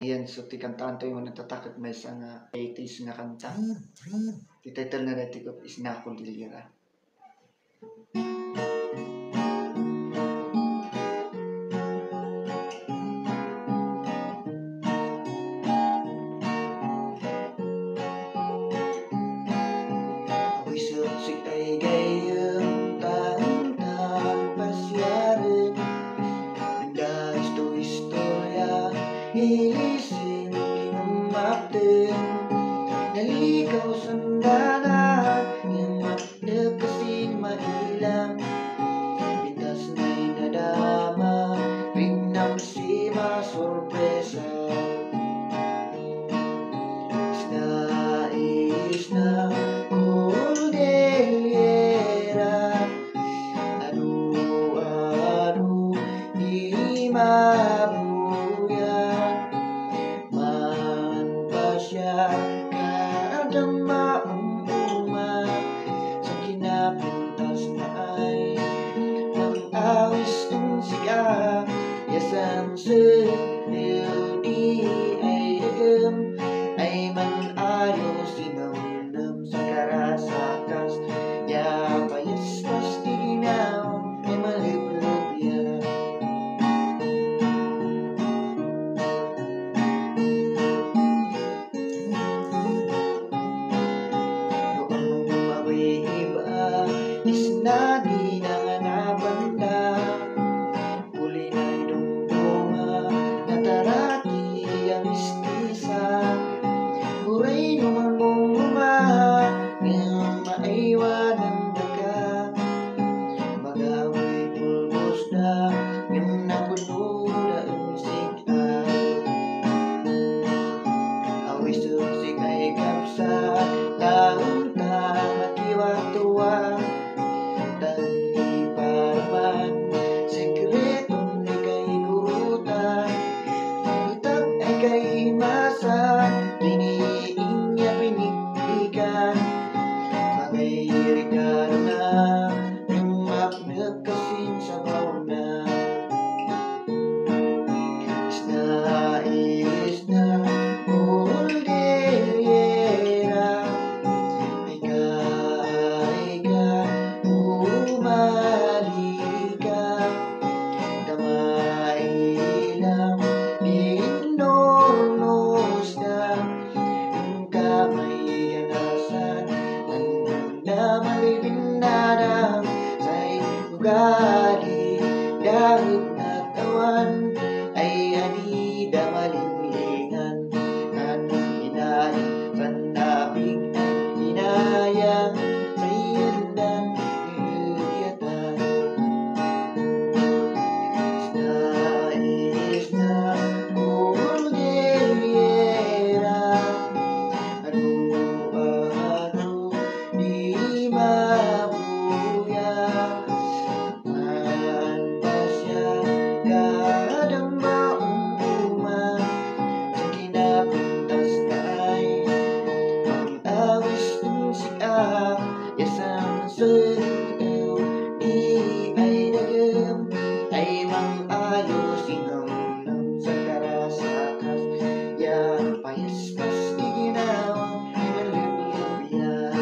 Yan, so ti kantaan to yung natatakot may sa nga 80s nga kanta. Ti title na natin ko is Nako Dilira. Ako'y suksik ay gayong taon-taon pasyarin. Ang istorya ilising inumaktin. Naligaw sandanan yung makna kasing mailang. Pintas na'y nadama Rignam si masorpresa. Isna Cordillera. Anu di mabuyan. Man pasya kadang maumuma. Sa kinapintas na ay ang awis ng siga. Yasan sa'yo di ay dagam. Ay man ayos sinamdam sa karasakas. Ya payas mas di ginaw ay maliblob yan. Noong mabay iba isna di na nga nabanda. Uli na'y dumduma nataraki ang istisa. Uray naman mong umaha ngayong maiwanan ka. Mag-away pulbos na yung napuno na insika. Away suksik ay kapsat taon-taon makiwatuwa. Tag-iparman sekretong di kay gurutan. Itak ay kay masan inya pinikpikan. Magayirikan na yung makna kasing sabaw na. Isna Cordillera. Ay ka umalika. Damay lang inornos na. Yung kamay ganasan ang naman ay binadang sa'y ugali. Dahil na tawan ay anida malinglingan. Anong inahin sa nabig ay inayang sa iyandan kuyatan. Isna Cordillera. Anu di mabuyan. Man pasya kadang maumuma. Sa kinapintas na ay ang awis ng siya. Yasang sa'yo di ay dagam. Ay mang ayos sinamdam sa karasakas. Ya payas mas di ginawa ay maliblob yan.